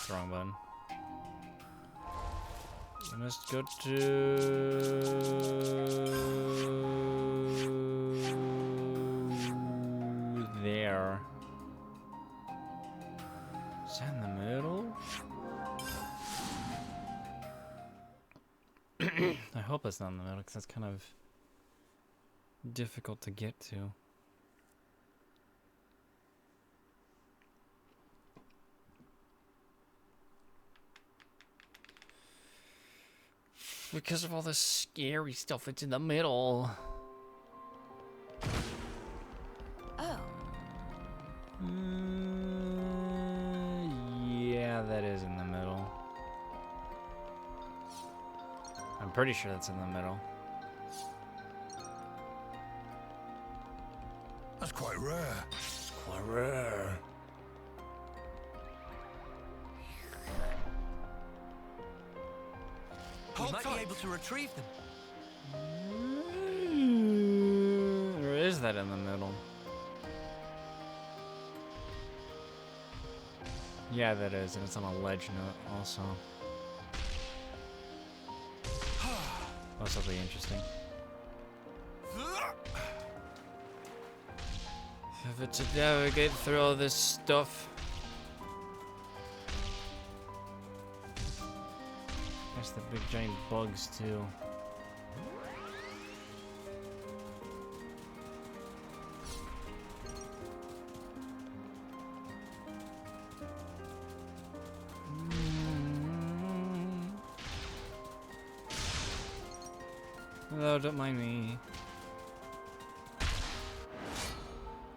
wrong button. We must go to there. Is that in the middle? I hope it's not in the middle, because that's kind of difficult to get to. Because of all the scary stuff, it's in the middle. Oh. Yeah, that is in the middle. I'm pretty sure that's in the middle. That's quite rare. It's quite rare. We might be able to retrieve them. Or is that in the middle? Yeah, that is, and it's on a ledge note also. That's something interesting. If it's to navigate through all this stuff. There's the big giant bugs too. Hello, don't mind me.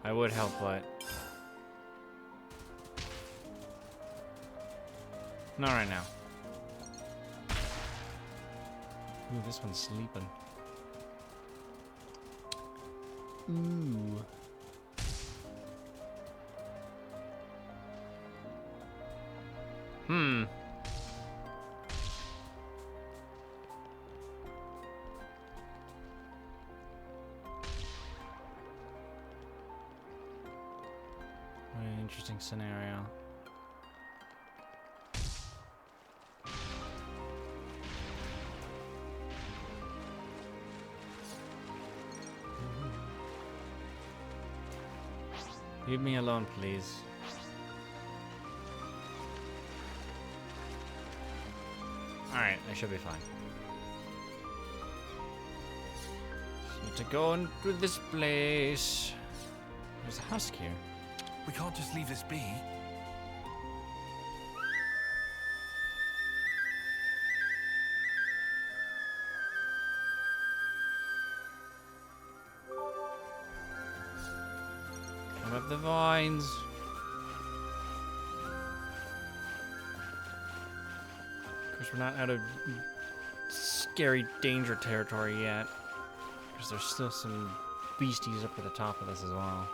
I would help, but not right now. Ooh, this one's sleeping. Ooh. Hmm. What an interesting scenario. Leave me alone, please. Alright, I should be fine. Just need to go into this place. There's a husk here. We can't just leave this be. Come up the vines. Of course, we're not out of scary danger territory yet. Because there's still some beasties up at the top of this as well.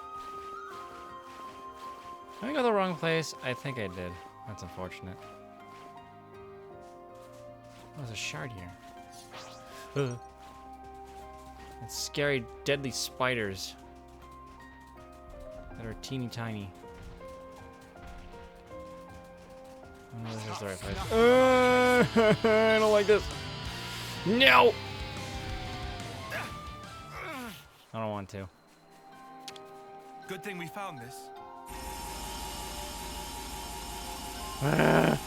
Did I go the wrong place? I think I did. That's unfortunate. Oh, there's a shard here. Ugh. It's scary, deadly spiders that are teeny tiny. Oh, this is the right place. I don't like this. No! I don't want to. Good thing we found this. That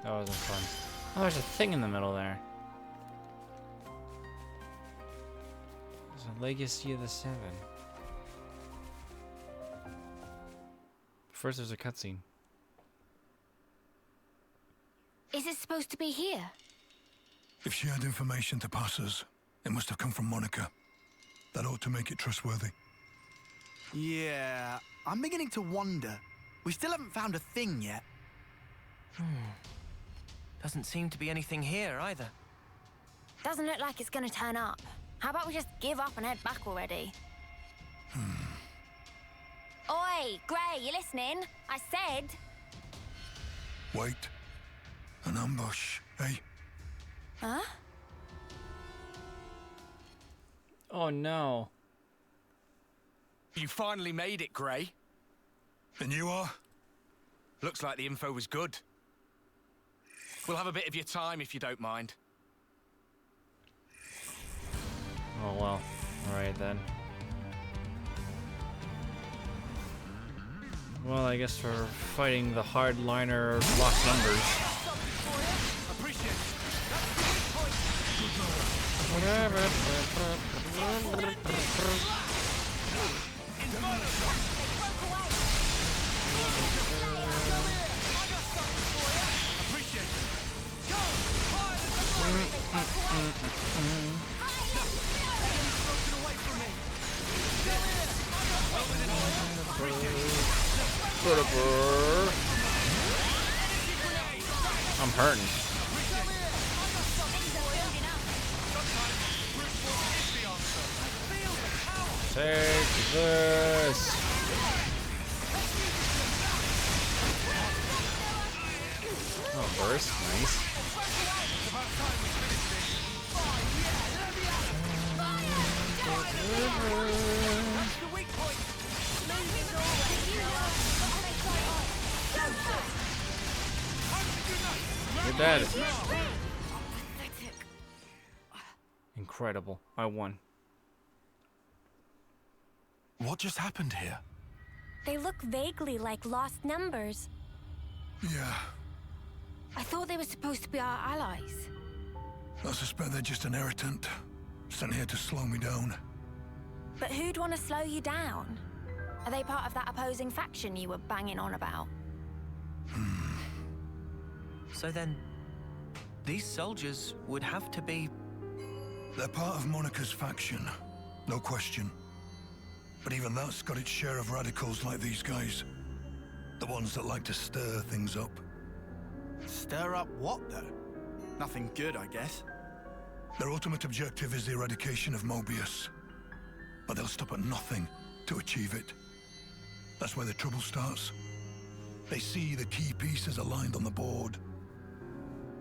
wasn't fun. Oh, there's a thing in the middle there. There's a Legacy of the Seven. First, there's a cutscene. Is it supposed to be here? If she had information to pass us, it must have come from Monica. That ought to make it trustworthy. Yeah, I'm beginning to wonder. We still haven't found a thing yet. Doesn't seem to be anything here either. Doesn't look like it's gonna turn up. How about we just give up and head back already? Oi, Gray, you listening? I said. Wait. An ambush, eh? Huh? Oh no. You finally made it, Gray. And you are? Looks like the info was good. We'll have a bit of your time if you don't mind. Oh well. Alright then. Well, I guess we're fighting the hardliner lost numbers. Appreciate it. I'm hurting. Take this. Oh, burst, nice. You're dead. Incredible. I won. What just happened here? They look vaguely like lost numbers. Yeah, I thought they were supposed to be our allies. I suspect they're just an irritant. Sent here to slow me down. But who'd want to slow you down? Are they part of that opposing faction you were banging on about? So then, these soldiers would have to be... They're part of Monica's faction, no question. But even that's got its share of radicals like these guys. The ones that like to stir things up. Stir up what, though? Nothing good, I guess. Their ultimate objective is the eradication of Mobius. But they'll stop at nothing to achieve it. That's where the trouble starts. They see the key pieces aligned on the board.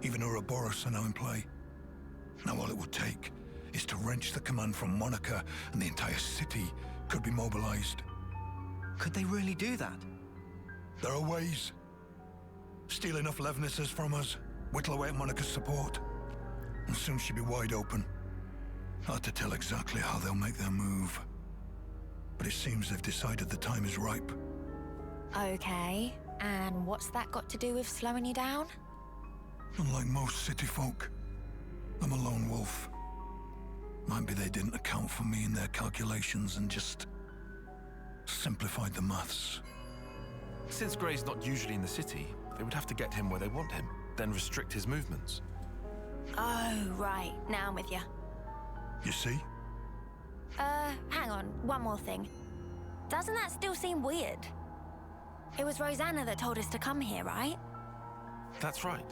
Even Ouroboros are now in play. Now all it would take is to wrench the command from Monica, and the entire city could be mobilized. Could they really do that? There are ways. Steal enough Levnisses from us, whittle away at Monica's support, and soon she'll be wide open. Hard to tell exactly how they'll make their move. But it seems they've decided the time is ripe. Okay, and what's that got to do with slowing you down? Unlike most city folk, I'm a lone wolf. Might be they didn't account for me in their calculations and just simplified the maths. Since Grey's not usually in the city, they would have to get him where they want him, then restrict his movements. Oh, right. Now I'm with you. You see? Hang on. One more thing. Doesn't that still seem weird? It was Rosanna that told us to come here, right? That's right.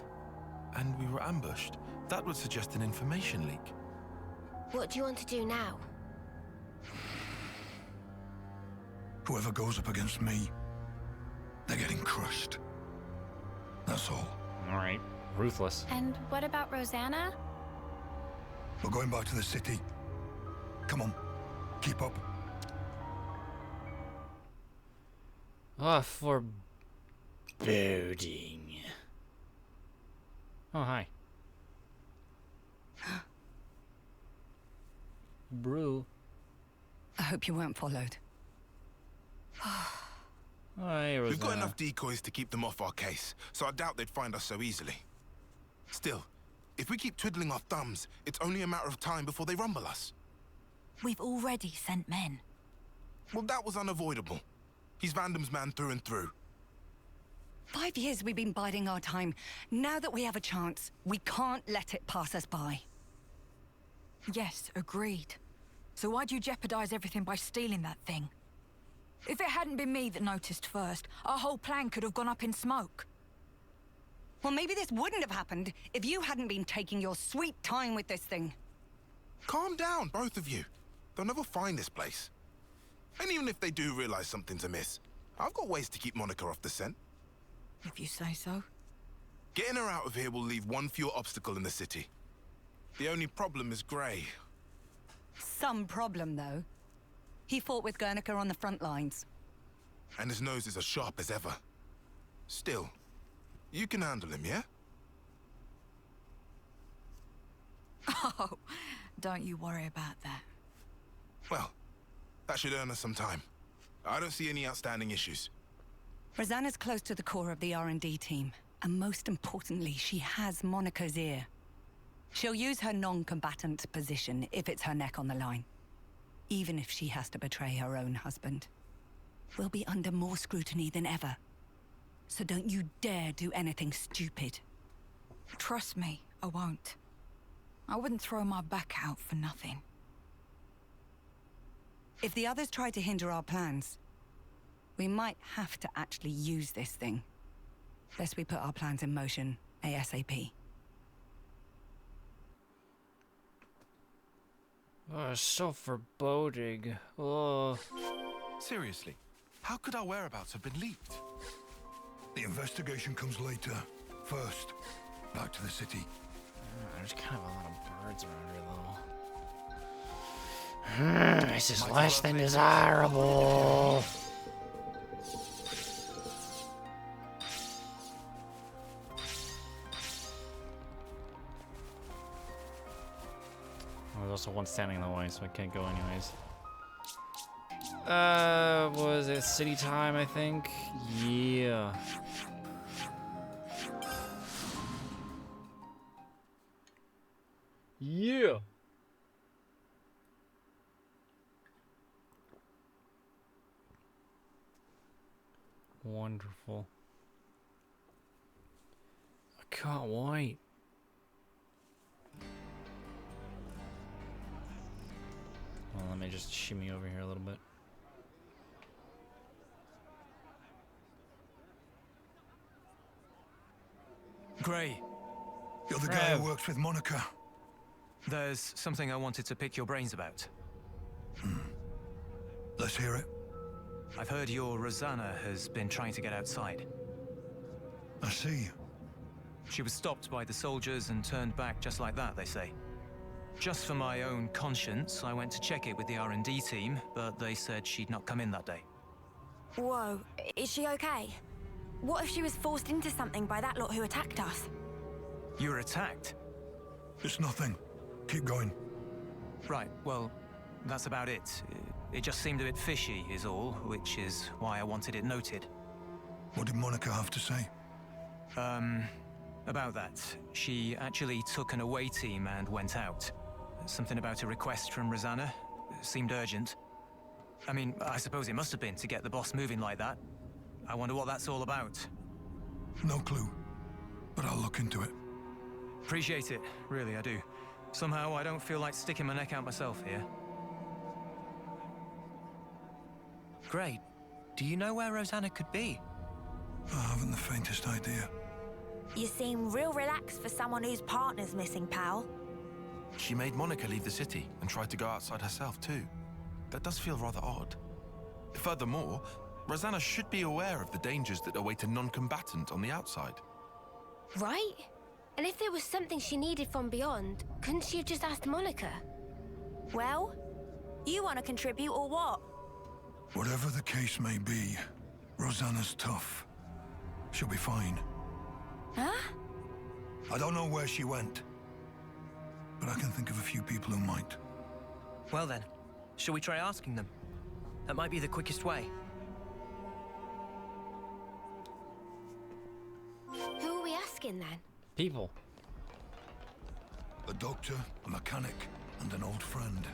And we were ambushed. That would suggest an information leak. What do you want to do now? Whoever goes up against me, they're getting crushed. That's all. Alright. Ruthless. And what about Rosanna? We're going back to the city. Come on. Keep up. Ah, foreboding. Oh, hi. Brew. I hope you weren't followed. Hi, Rosanna. We've got enough decoys to keep them off our case, so I doubt they'd find us so easily. Still, if we keep twiddling our thumbs, it's only a matter of time before they rumble us. We've already sent men. Well, that was unavoidable. He's Vandam's man through and through. 5 years we've been biding our time. Now that we have a chance, we can't let it pass us by. Yes, agreed. So why'd you jeopardize everything by stealing that thing? If it hadn't been me that noticed first, our whole plan could have gone up in smoke. Well, maybe this wouldn't have happened if you hadn't been taking your sweet time with this thing. Calm down, both of you. They'll never find this place. And even if they do realize something's amiss, I've got ways to keep Monica off the scent. If you say so. Getting her out of here will leave one fewer obstacle in the city. The only problem is Grey. Some problem, though. He fought with Guernica on the front lines. And his nose is as sharp as ever. Still, you can handle him, yeah? Oh, don't you worry about that. Well, that should earn us some time. I don't see any outstanding issues. Rosanna's close to the core of the R&D team, and most importantly, she has Monica's ear. She'll use her non-combatant position if it's her neck on the line, even if she has to betray her own husband. We'll be under more scrutiny than ever, so don't you dare do anything stupid. Trust me, I won't. I wouldn't throw my back out for nothing. If the others try to hinder our plans, we might have to actually use this thing. Lest we put our plans in motion ASAP. Oh, it's so foreboding. Oh. Seriously, how could our whereabouts have been leaked? The investigation comes later. First, back to the city. There's kind of a lot of birds around here, though. This is less than desirable. Oh, there's also one standing in the way, so I can't go anyways. Was it city time, I think? Yeah. Yeah. Wonderful. I can't wait. Well, let me just shimmy over here a little bit. Gray, You're the guy who works with Monica. there's something I wanted to pick your brains about. Let's hear it. I've heard your Rosanna has been trying to get outside. I see. She was stopped by the soldiers and turned back just like that, they say. Just for my own conscience, I went to check it with the R&D team, but they said she'd not come in that day. Whoa, is she okay? What if she was forced into something by that lot who attacked us? You were attacked? It's nothing. Keep going. Right, well, that's about it. It just seemed a bit fishy is all, which is why I wanted it noted. What did Monica have to say? About that. She actually took an away team and went out. Something about a request from Rosanna. Seemed urgent. I mean, I suppose it must have been to get the boss moving like that. I wonder what that's all about. No clue. But I'll look into it. Appreciate it, really I do. Somehow I don't feel like sticking my neck out myself here. Great. Do you know where Rosanna could be? I haven't the faintest idea. You seem real relaxed for someone whose partner's missing, pal. She made Monica leave the city and tried to go outside herself too. That does feel rather odd. Furthermore, Rosanna should be aware of the dangers that await a non-combatant on the outside. Right? And if there was something she needed from beyond, couldn't she have just asked Monica? Well, you want to contribute or what? Whatever the case may be, Rosanna's tough. She'll be fine. Huh? I don't know where she went, but I can think of a few people who might. Well then, shall we try asking them? That might be the quickest way. Who are we asking then? People. A doctor, a mechanic, and an old friend.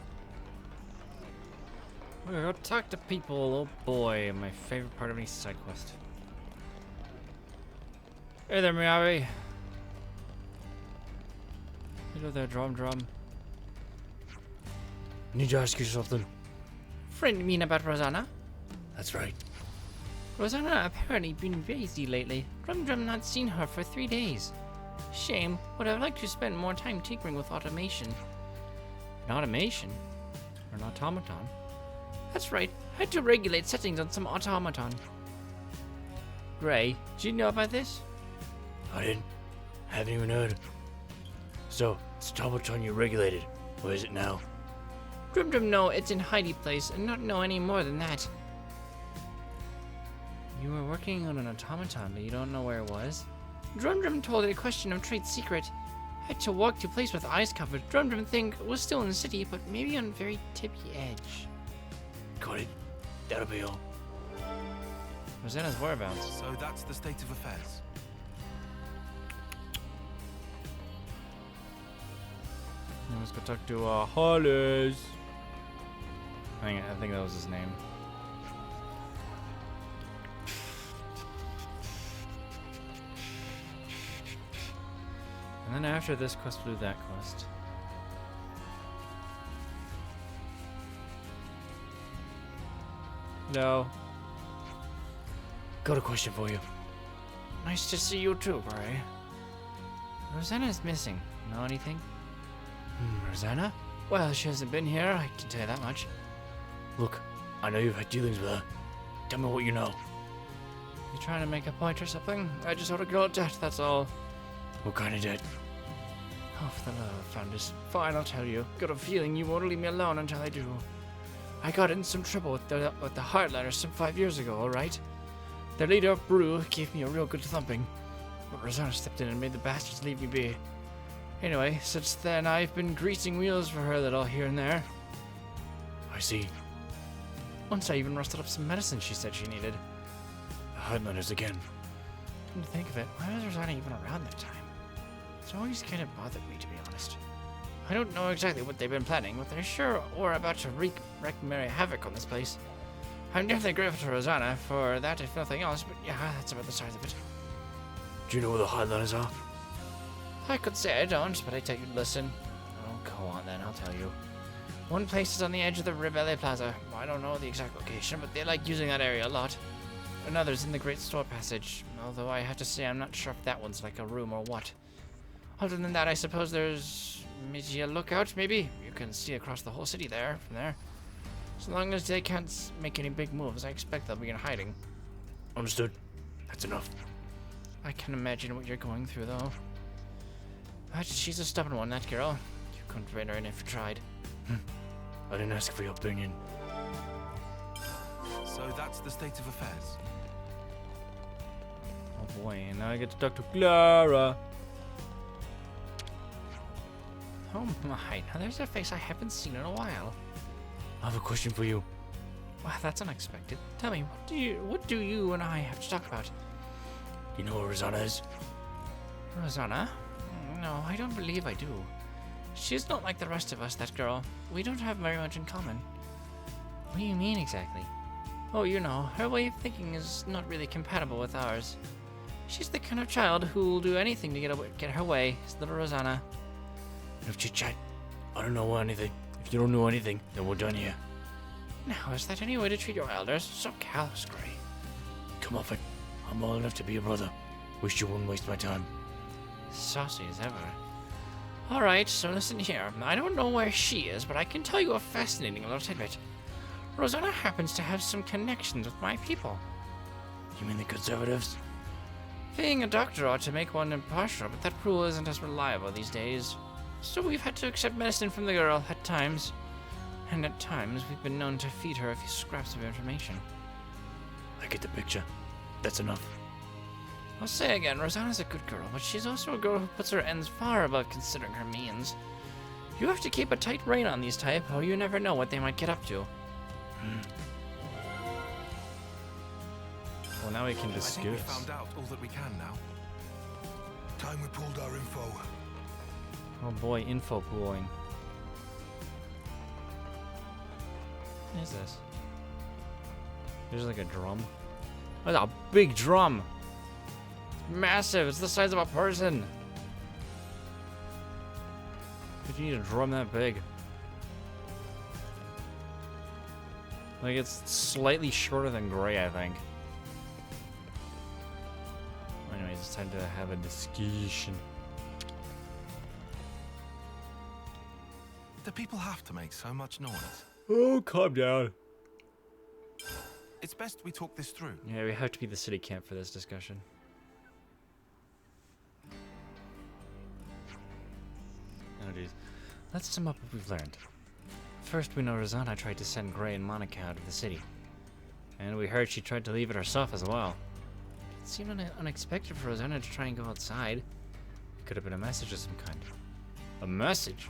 We're gonna go talk to people. Oh boy, my favorite part of any side quest. Hey there, Miyabi. Hello there, drum. Need to ask you something. Friend, you mean about Rosanna? That's right. Rosanna apparently been busy lately. Drum not seen her for 3 days. Shame. Would have liked to spend more time tinkering with automation. An automation? Or an automaton? That's right. Had to regulate settings on some automaton. Gray, did you know about this? I didn't. Haven't even heard. So, it's automaton you regulated. Where is it now? Drum know it's in hidey place and not know any more than that. You were working on an automaton, but you don't know where it was? Drum told it a question of trade secret. Had to walk to a place with eyes covered. Drum think it was still in the city, but maybe on a very tippy edge. Got it. That'll be all. Rosanna's whereabouts. So that's the state of affairs. Let's go talk to Hollis. I think that was his name. And then after this quest, we'll do that quest. No. Got a question for you. Nice to see you too, Gray. Rosanna's missing. Know anything? Rosanna? Well, she hasn't been here, I can tell you that much. Look, I know you've had dealings with her. Tell me what you know. You trying to make a point or something? I just owed a girl a debt, that's all. What kind of debt? Oh, for the love of Founders. Fine, I'll tell you. Got a feeling you won't leave me alone until I do. I got in some trouble with the Heartlanders some 5 years ago, alright? Their leader, Brew, gave me a real good thumping. But Rosanna stepped in and made the bastards leave me be. Anyway, since then I've been greasing wheels for her a little here and there. I see. Once I even rusted up some medicine she said she needed. The Heartlanders again. Come to think of it, why was Rosanna even around that time? It's always kind of bothered me, to be honest. I don't know exactly what they've been planning, but they're sure were about to wreak merry havoc on this place. I'm definitely grateful to Rosanna for that, if nothing else, but yeah, that's about the size of it. Do you know where the Highlanders are? I could say I don't, but I tell you to listen. Oh, go on then, I'll tell you. One place is on the edge of the Rebelle Plaza. I don't know the exact location, but they like using that area a lot. Another's in the Great Store Passage, although I have to say I'm not sure if that one's like a room or what. Other than that, I suppose there's maybe a lookout, maybe? You can see across the whole city there, from there. As long as they can't make any big moves, I expect they'll be in hiding. Understood. That's enough. I can imagine what you're going through, though. But she's a stubborn one, that girl. You couldn't rein her in if you tried. I didn't ask for your opinion. So that's the state of affairs. Oh boy, and now I get to talk to Clara. Oh my, now there's a face I haven't seen in a while. I have a question for you. Wow, that's unexpected. Tell me, what do you and I have to talk about? You know where Rosanna is? Rosanna? No, I don't believe I do. She's not like the rest of us, that girl. We don't have very much in common. What do you mean exactly? Oh, you know, her way of thinking is not really compatible with ours. She's the kind of child who'll do anything to get her way, is little Rosanna. Enough chit-chat. I don't know anything. If you don't know anything, then we're done here. Now, is that any way to treat your elders? So callous, Gray. Come off it. I'm old enough to be a brother. Wish you wouldn't waste my time. Saucy as ever. Alright, so listen here. I don't know where she is, but I can tell you a fascinating little tidbit. Rosanna happens to have some connections with my people. You mean the Conservatives? Being a doctor ought to make one impartial, but that rule isn't as reliable these days. So we've had to accept medicine from the girl at times. And at times, we've been known to feed her a few scraps of information. I get the picture. That's enough. I'll say again, Rosanna's a good girl, but she's also a girl who puts her ends far above considering her means. You have to keep a tight rein on these type, or you never know what they might get up to. Well, now we can discuss. I think we found out all that we can now. Time we pulled our info. Oh boy, info pooling. What is this? There's like a drum. That's a big drum! It's massive, it's the size of a person! Did you need a drum that big? Like, it's slightly shorter than Gray, I think. Anyways, it's time to have a discussion. Do people have to make so much noise? Oh, calm down. It's best we talk this through. Yeah, we have to be the city camp for this discussion. Oh, jeez. Let's sum up what we've learned. First, we know Rosanna tried to send Gray and Monica out of the city. And we heard she tried to leave it herself as well. It seemed unexpected for Rosanna to try and go outside. It could have been a message of some kind. A message?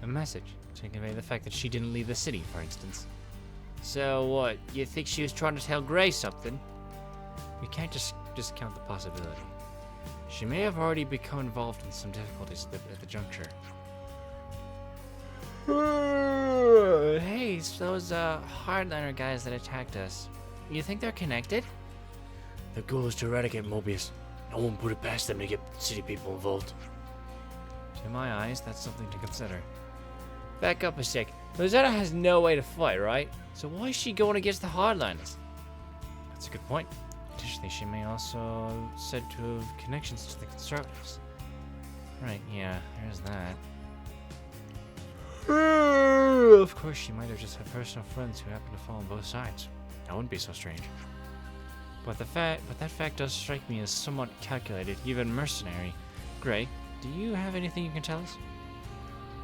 A message to convey the fact that she didn't leave the city, for instance. So what, you think she was trying to tell Gray something? We can't just discount the possibility. She may have already become involved in some difficulties at the juncture. Hey, it's those hardliner guys that attacked us. You think they're connected? The goal is to eradicate Mobius. No one put it past them to get city people involved. To my eyes, that's something to consider. Back up a sec. Rosanna has no way to fight, right? So why is she going against the hardliners? That's a good point. Additionally, she may also said to have connections to the conservatives. Right, yeah, there's that. Of course, she might have just had personal friends who happen to fall on both sides. That wouldn't be so strange. But that fact does strike me as somewhat calculated, even mercenary. Gray, do you have anything you can tell us?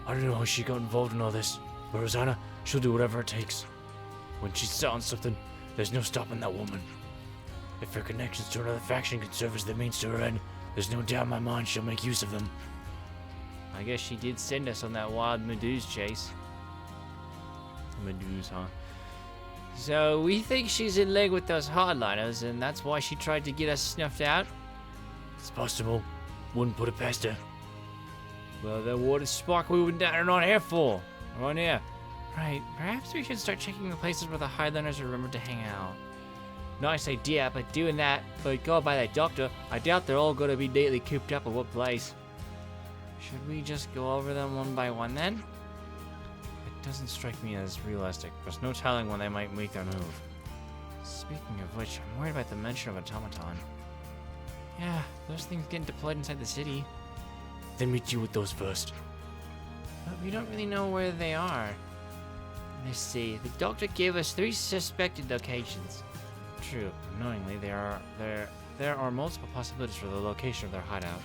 I don't know how she got involved in all this, but Rosanna, she'll do whatever it takes. When she's set on something, there's no stopping that woman. If her connections to another faction can serve as the means to her end, there's no doubt in my mind she'll make use of them. I guess she did send us on that wild Meduse chase. Meduse, huh? So we think she's in league with those hardliners, and that's why she tried to get us snuffed out? It's possible. Wouldn't put it past her. Well, then what is Spark we went down on here for? Around here. Right, perhaps we should start checking the places where the hardliners remembered to hang out. Nice idea, but doing that, but go by that doctor, I doubt they're all going to be neatly cooped up at what place. Should we just go over them one by one then? It doesn't strike me as realistic. There's no telling when they might make their move. Speaking of which, I'm worried about the mention of automaton. Yeah, those things getting deployed inside the city. Then meet you with those first. But we don't really know where they are. Let's see, the doctor gave us 3 suspected locations. True, annoyingly, there are multiple possibilities for the location of their hideout.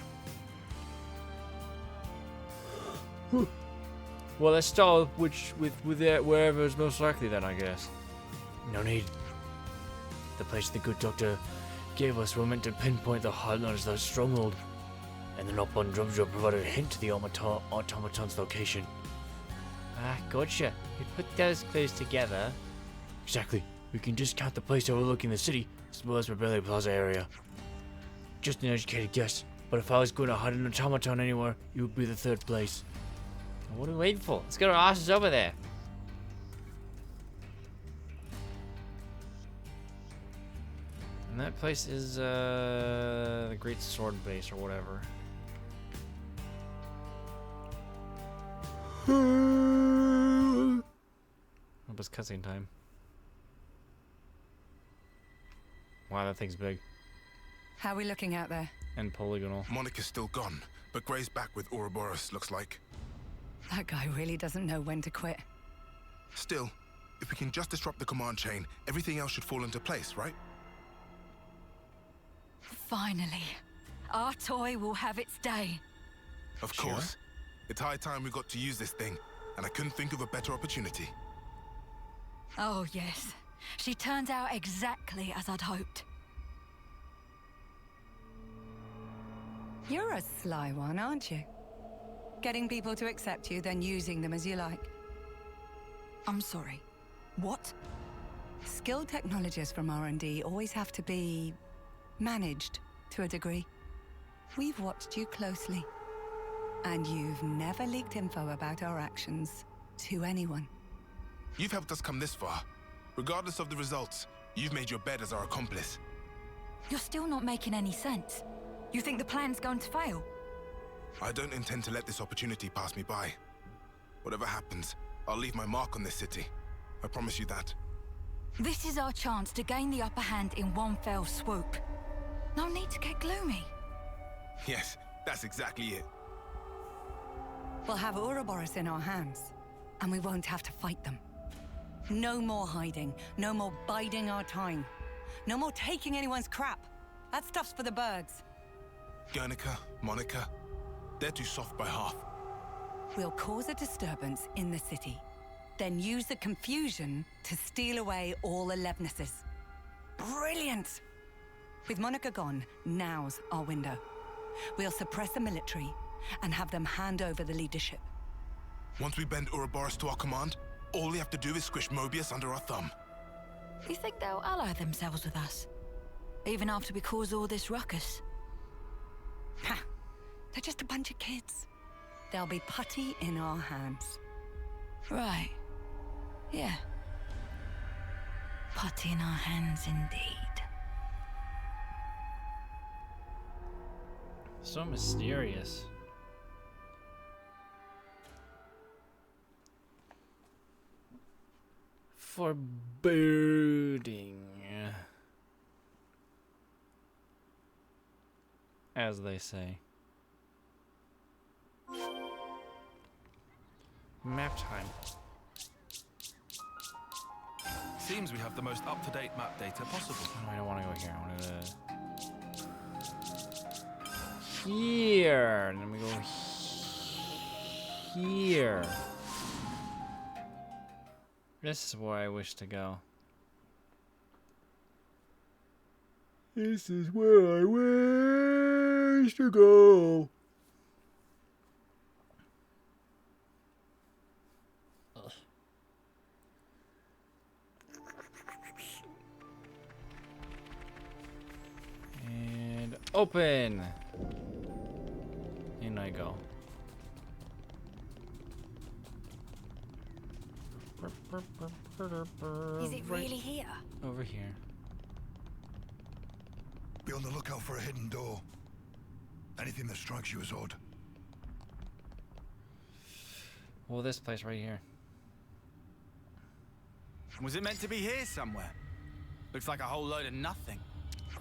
Well, let's start with wherever is most likely then, I guess. No need. The place the good doctor gave us were meant to pinpoint the hardliners' that stronghold, and then up on Drumdrum provided a hint to the automaton's location. Ah, gotcha. We put those clues together. Exactly. We can discount the place overlooking the city, as well as Rebellion Plaza area. Just an educated guess, but if I was going to hide an automaton anywhere, it would be the 3rd place. What are we waiting for? Let's get our asses over there. And that place is the Great Sword Base or whatever. It was cutscene time. Wow, that thing's big. How are we looking out there? And polygonal. Monica's still gone, but Gray's back with Ouroboros, looks like. That guy really doesn't know when to quit. Still, if we can just disrupt the command chain, everything else should fall into place, right? Finally. Our toy will have its day. Of course. It's high time we got to use this thing, and I couldn't think of a better opportunity. Oh, yes. She turns out exactly as I'd hoped. You're a sly one, aren't you? Getting people to accept you, then using them as you like. I'm sorry. What? Skilled technologists from R&D always have to be managed to a degree. We've watched you closely, and you've never leaked info about our actions to anyone. You've helped us come this far. Regardless of the results, you've made your bed as our accomplice. You're still not making any sense. You think the plan's going to fail? I don't intend to let this opportunity pass me by. Whatever happens, I'll leave my mark on this city. I promise you that. This is our chance to gain the upper hand in one fell swoop. No need to get gloomy. Yes, that's exactly it. We'll have Ouroboros in our hands, and we won't have to fight them. No more hiding, no more biding our time. No more taking anyone's crap. That stuff's for the birds. Guernica, Monica, they're too soft by half. We'll cause a disturbance in the city, then use the confusion to steal away all the Levnesses. Brilliant! With Monica gone, now's our window. We'll suppress the military and have them hand over the leadership. Once we bend Ouroboros to our command, all we have to do is squish Mobius under our thumb. You think they'll ally themselves with us? Even after we cause all this ruckus? Ha! They're just a bunch of kids. They'll be putty in our hands. Right. Yeah. Putty in our hands indeed. So mysterious. Foreboding, as they say. Map time. Seems we have the most up-to-date map data possible. Oh, I don't want to go here. I want to here. And then we go here. This is where I wish to go. This is where I wish to go. Ugh. And open. In I go. Is it really here? Over here. Be on the lookout for a hidden door. Anything that strikes you as odd. Well, this place right here. Was it meant to be here somewhere? Looks like a whole load of nothing.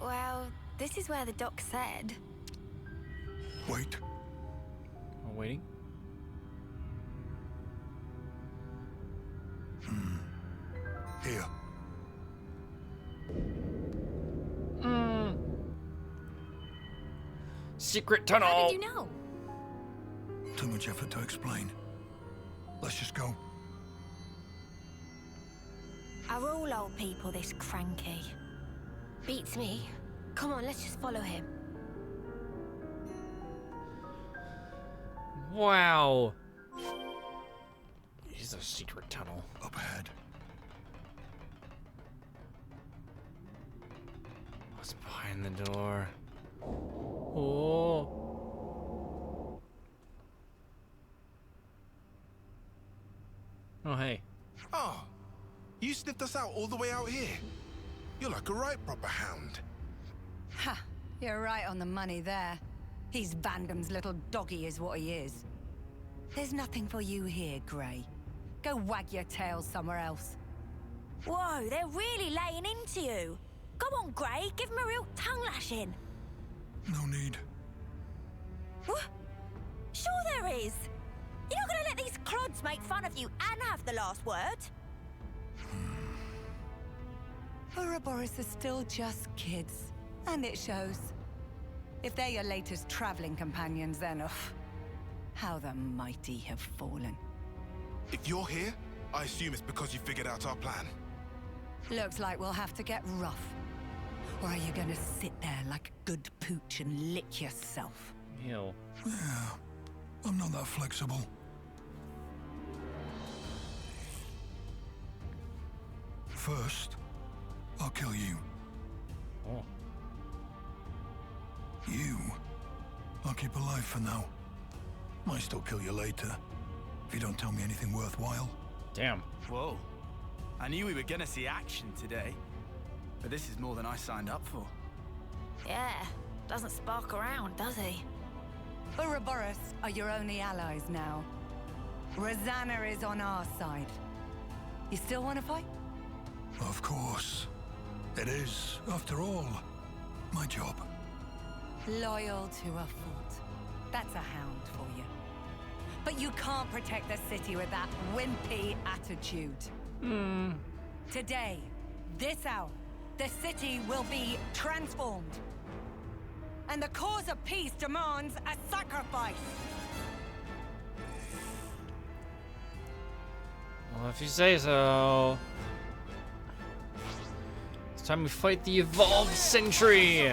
Well, this is where the doc said. Wait. We're waiting. Here. Secret tunnel. How did you know? Too much effort to explain. Let's just go. Are all old people this cranky? Beats me. Come on, let's just follow him. Wow. He's a secret tunnel. Up ahead. What's behind the door? Oh. Oh, hey. Oh, you sniffed us out all the way out here. You're like a right proper hound. Ha! You're right on the money there. He's Vandam's little doggy is what he is. There's nothing for you here, Grey. Go wag your tail somewhere else. Whoa, they're really laying into you. Go on, Grey, give him a real tongue lashing. No need. What? Sure there is. You're not gonna let these clods make fun of you and have the last word? Ouroboros are still just kids, and it shows. If they're your latest traveling companions, then how the mighty have fallen. If you're here, I assume it's because you figured out our plan. Looks like we'll have to get rough. Or are you gonna sit there like a good pooch and lick yourself? Ew. Yeah, I'm not that flexible. First, I'll kill you. Oh. You, I'll keep alive for now. Might still kill you later, if you don't tell me anything worthwhile. Damn. Whoa. I knew we were gonna see action today, but this is more than I signed up for. Yeah, doesn't spark around, does he? Ouroboros are your only allies now. Rosanna is on our side. You still want to fight? Of course. It is, after all, my job. Loyal to a fault. That's a hound for you. But you can't protect the city with that wimpy attitude. Today, this hour, the city will be transformed. And the cause of peace demands a sacrifice. Well, if you say so. It's time we fight the evolved sentry.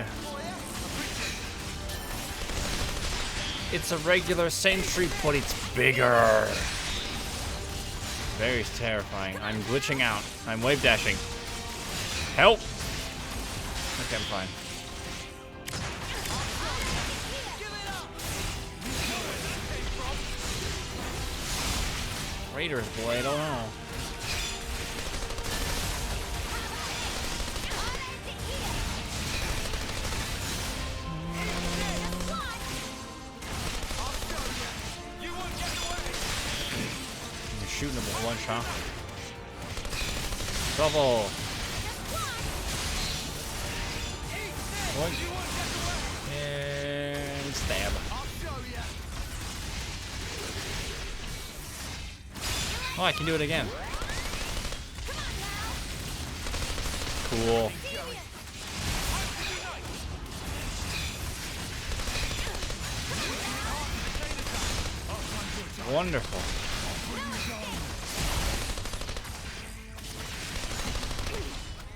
It's a regular sentry, but it's bigger. Very terrifying. I'm glitching out. I'm wave dashing. Help! Okay, I'm fine. Raiders, boy, I don't know. You're shooting him with one shot. Double. One. And stab. Oh, I can do it again. Cool. Wonderful.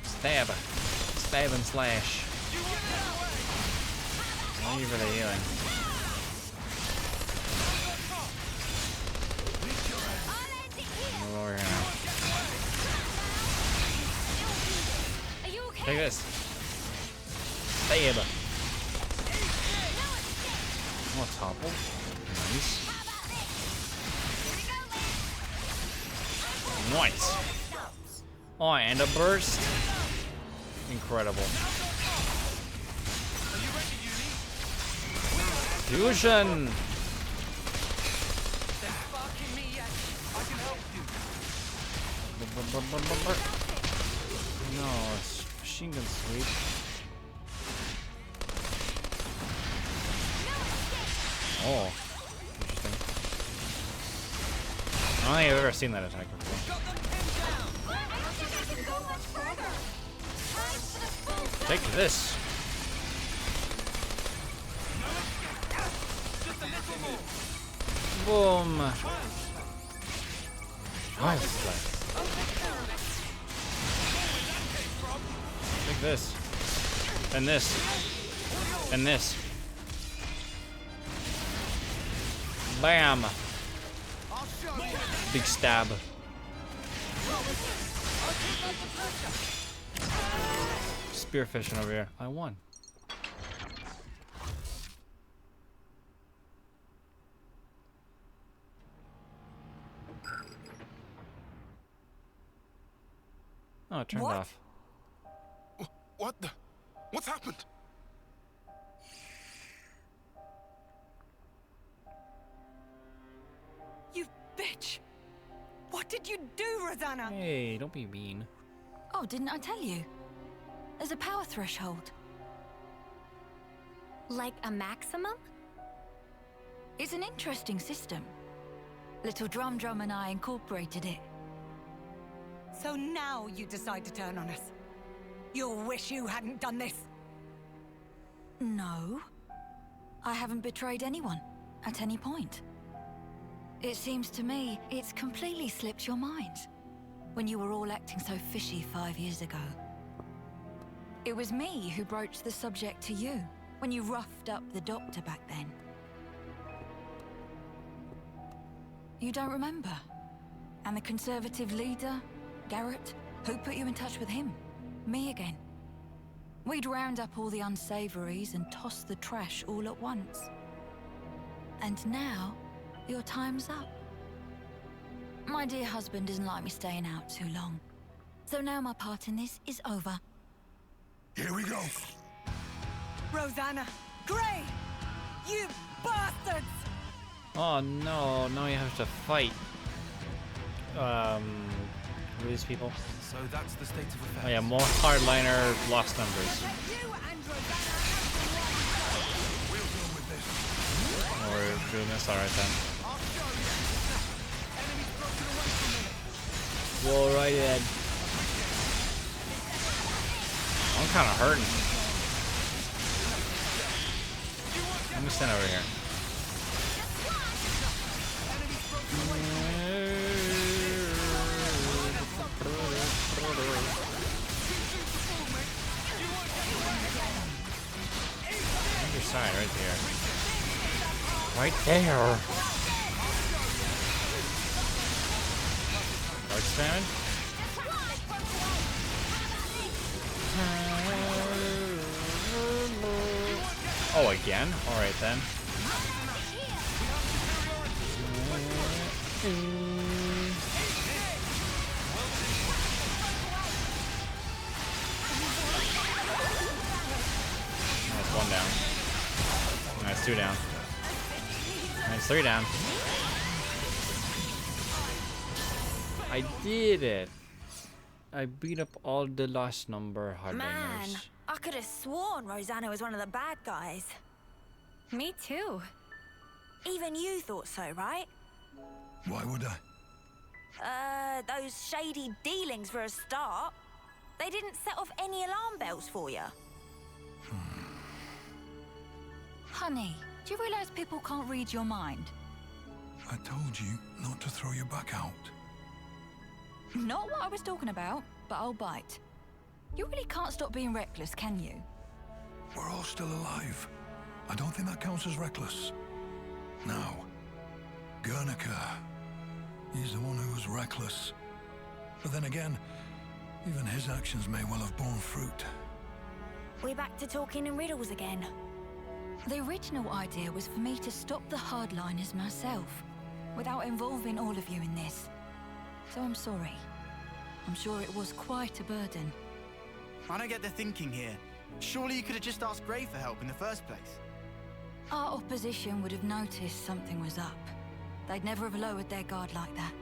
Stab. Stab and slash. Thank you for the healing. Move over here now. Take this. Stab. Oh, topple. Nice. Nice. Oh, and a burst. Incredible. Fusion. No, it's machine gun sweep. Oh, interesting. I don't think I've ever seen that attack before. Take this. Boom. Nice. Take this. And this. And this. Bam. Big stab. Spearfishing over here. I won. Oh, it turned off. What the? What's happened? You bitch! What did you do, Rosanna? Hey, don't be mean. Oh, didn't I tell you? There's a power threshold. Like a maximum? It's an interesting system. Little Drum and I incorporated it. So now you decide to turn on us. You'll wish you hadn't done this. No. I haven't betrayed anyone at any point. It seems to me it's completely slipped your mind when you were all acting so fishy 5 years ago. It was me who broached the subject to you when you roughed up the doctor back then. You don't remember? And the Conservative leader, Garrett, who put you in touch with him? Me again. We'd round up all the unsavories and toss the trash all at once. And now, your time's up. My dear husband doesn't like me staying out too long. So now my part in this is over. Here we go. Rosanna! Gray! You bastards! Oh no, now you have to fight. Who are these people? So that's the state of affairs. Oh yeah, more hardliner, lost numbers. Oh, we're doing this alright then. Go right ahead. I'm kind of hurting. I'm gonna stand over here. side, right there. Right there. Dark Stand. Oh, again? Alright then. That's one down. That's two down. That's three down. I did it. I beat up all the last number hardliners. Man, I could have sworn Rosanna was one of the bad guys. Me too. Even you thought so, right? Why would I? Those shady dealings for a start. They didn't set off any alarm bells for you. Honey, do you realize people can't read your mind? I told you not to throw your back out. Not what I was talking about, but I'll bite. You really can't stop being reckless, can you? We're all still alive. I don't think that counts as reckless. Now, Guernica. He's the one who was reckless. But then again, even his actions may well have borne fruit. We're back to talking in riddles again. The original idea was for me to stop the hardliners myself, without involving all of you in this. So I'm sorry. I'm sure it was quite a burden. I don't get the thinking here. Surely you could have just asked Gray for help in the first place. Our opposition would have noticed something was up. They'd never have lowered their guard like that.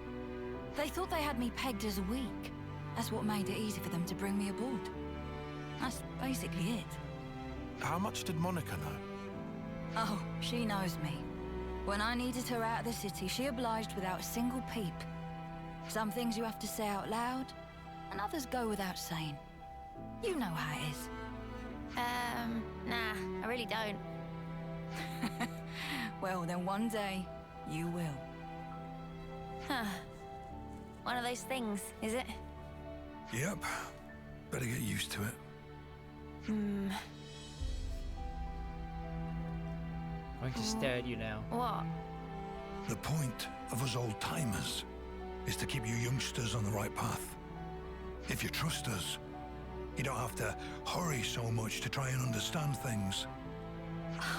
They thought they had me pegged as weak. That's what made it easy for them to bring me aboard. That's basically it. How much did Monica know? Oh, she knows me. When I needed her out of the city, she obliged without a single peep. Some things you have to say out loud, and others go without saying. You know how it is. Nah, I really don't. Well, then one day, you will. Huh. One of those things, is it? Yep. Better get used to it. I'm going to stare at you now. What? The point of us old-timers is to keep you youngsters on the right path. If you trust us, you don't have to hurry so much to try and understand things.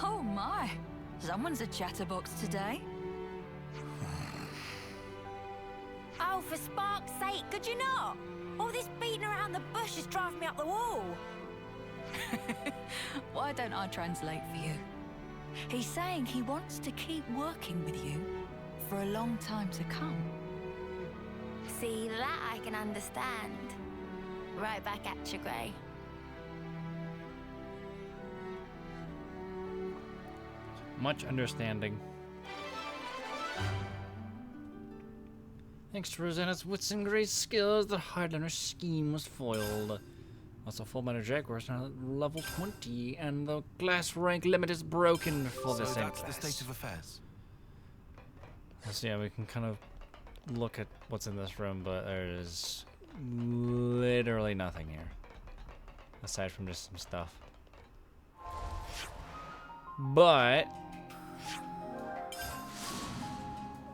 Oh my! Someone's a chatterbox today. Oh, for spark's sake, could you not? All this beating around the bush is driving me up the wall. Why don't I translate for you? He's saying he wants to keep working with you for a long time to come. See, that I can understand. Right back at you, Gray. Much understanding. Thanks to Rosanna's wits and Gray's skills, the Hardliner scheme was foiled. Also, Full Metal Jaguar is now at level 20, and the class rank limit is broken for the same class. So that's the state of affairs. So yeah, we can kind of look at what's in this room, but there is literally nothing here. Aside from just some stuff. But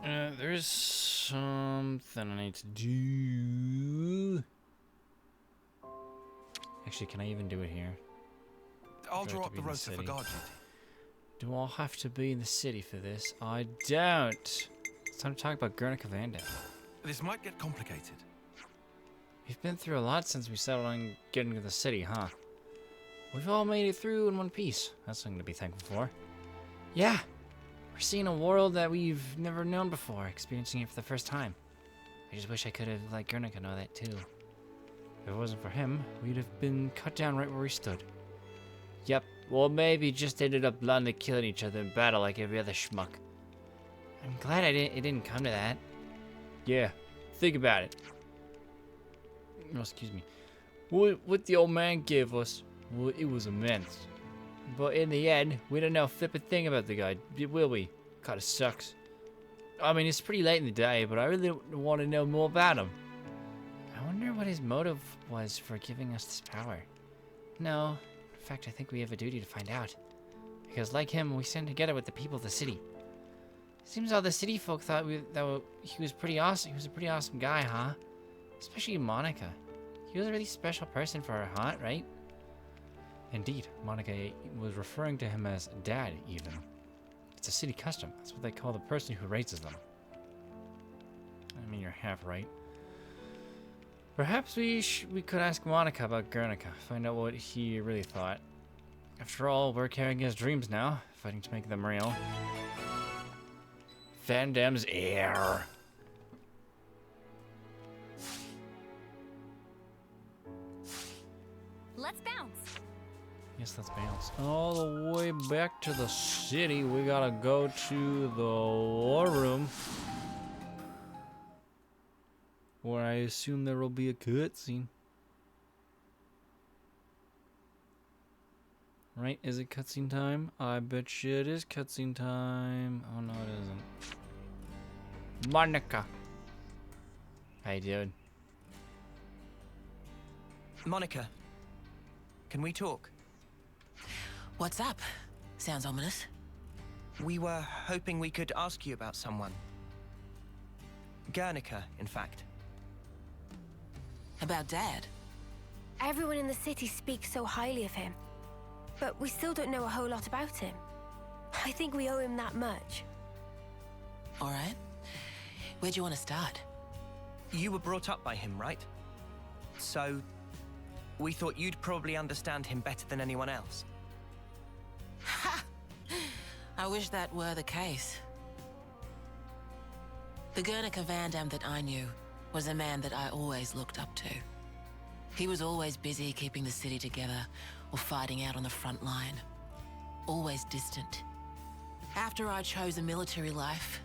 there's something I need to do. Actually, can I even do it here? I'll draw up the roster for guard duty. Do I have to be in the city for this? I don't. It's time to talk about Guernica Vanda. This might get complicated. We've been through a lot since we settled on getting to the city, huh? We've all made it through in one piece. That's something to be thankful for. Yeah, we're seeing a world that we've never known before, experiencing it for the first time. I just wish I could have let Guernica know that too. If it wasn't for him, we'd have been cut down right where we stood. Yep, well maybe just ended up blindly killing each other in battle like every other schmuck. I'm glad it didn't come to that. Yeah, think about it. Oh, excuse me. What the old man gave us, well, it was immense. But in the end, we don't know a flippin' thing about the guy, will we? Kinda sucks. I mean, it's pretty late in the day, but I really want to know more about him. I wonder what his motive was for giving us this power. No, in fact, I think we have a duty to find out. Because like him, we stand together with the people of the city. Seems all the city folk thought he was pretty awesome. He was a pretty awesome guy, huh? Especially Monica. He was a really special person for her, huh? Right? Indeed, Monica was referring to him as Dad, even. It's a city custom. That's what they call the person who raises them. I mean, you're half right. Perhaps we could ask Monica about Guernica. Find out what he really thought. After all, we're carrying his dreams now, fighting to make them real. Van Damme's heir. Let's bounce. Yes, let's bounce. All the way back to the city. We gotta go to the war room. Where I assume there will be a cutscene. Right? Is it cutscene time? I bet you it is cutscene time. Oh no, it isn't. Monica. How you doing? Monica, can we talk? What's up? Sounds ominous. We were hoping we could ask you about someone. Guernica, in fact. About Dad? Everyone in the city speaks so highly of him. But we still don't know a whole lot about him. I think we owe him that much. All right. Where do you want to start? You were brought up by him, right? So, we thought you'd probably understand him better than anyone else. Ha! I wish that were the case. The Guernica Van Damme that I knew was a man that I always looked up to. He was always busy keeping the city together or fighting out on the front line. Always distant. After I chose a military life,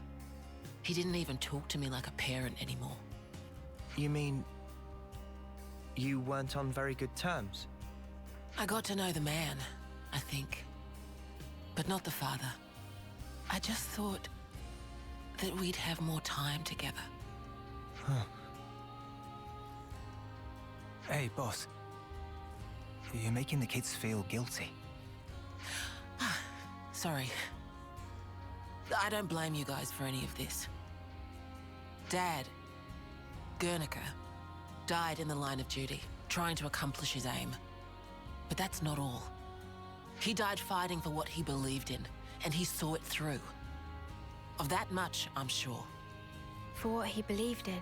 he didn't even talk to me like a parent anymore. You mean you weren't on very good terms? I got to know the man, I think. But not the father. I just thought that we'd have more time together. Huh. Hey, boss. You're making the kids feel guilty. Sorry. I don't blame you guys for any of this. Dad, Guernica, died in the line of duty, trying to accomplish his aim. But that's not all. He died fighting for what he believed in, and he saw it through. Of that much, I'm sure. For what he believed in.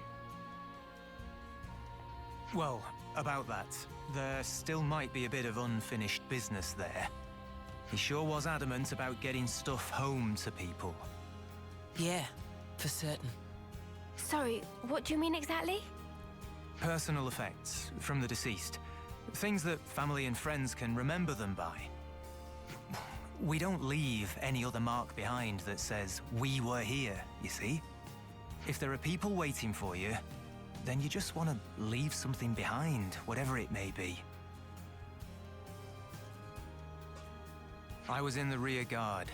Well, about that, there still might be a bit of unfinished business there. He sure was adamant about getting stuff home to people. Yeah, for certain. Sorry, what do you mean exactly? Personal effects from the deceased. Things that family and friends can remember them by. We don't leave any other mark behind that says, we were here, you see? If there are people waiting for you, then you just want to leave something behind, whatever it may be. I was in the rear guard.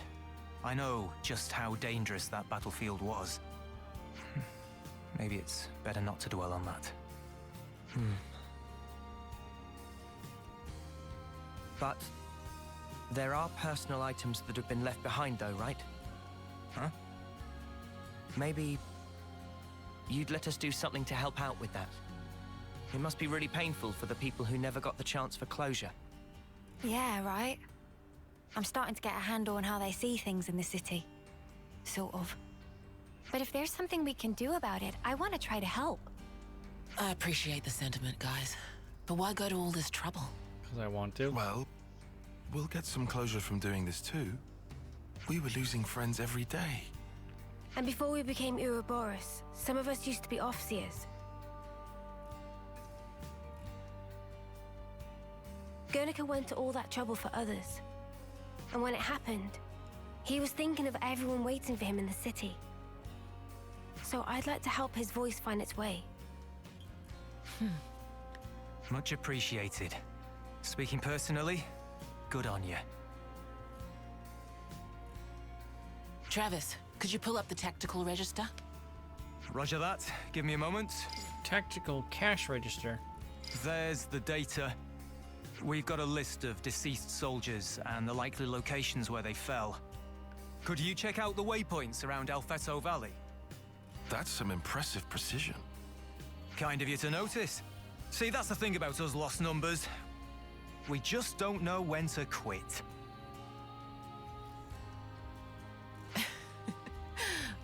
I know just how dangerous that battlefield was. Maybe it's better not to dwell on that. But there are personal items that have been left behind though, right? Huh? Maybe you'd let us do something to help out with that. It must be really painful for the people who never got the chance for closure. Yeah, right. I'm starting to get a handle on how they see things in the city. Sort of. But if there's something we can do about it, I want to try to help. I appreciate the sentiment, guys. But why go to all this trouble? Because I want to. Well, we'll get some closure from doing this too. We were losing friends every day. And before we became Ouroboros, some of us used to be Offseers. Guernica went to all that trouble for others. And when it happened, he was thinking of everyone waiting for him in the city. So I'd like to help his voice find its way. Much appreciated. Speaking personally, good on you. Travis, could you pull up the tactical register? Roger that. Give me a moment. Tactical cash register. There's the data. We've got a list of deceased soldiers and the likely locations where they fell. Could you check out the waypoints around Alfeto Valley? That's some impressive precision. Kind of you to notice. See, that's the thing about us lost numbers. We just don't know when to quit.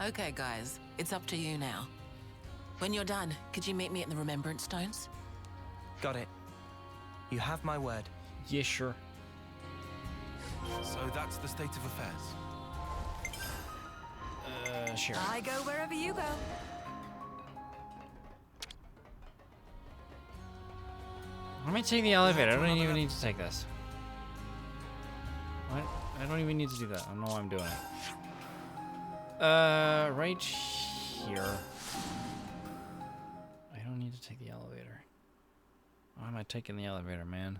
Okay, guys, it's up to you now. When you're done, could you meet me at the Remembrance Stones? Got it. You have my word. Yeah, sure. So that's the state of affairs. Sure. I go wherever you go. Let me take the elevator. I don't even need to take this. What? I don't even need to do that. I don't know why I'm doing it. Right here. I don't need to take the elevator. Why am I taking the elevator, man?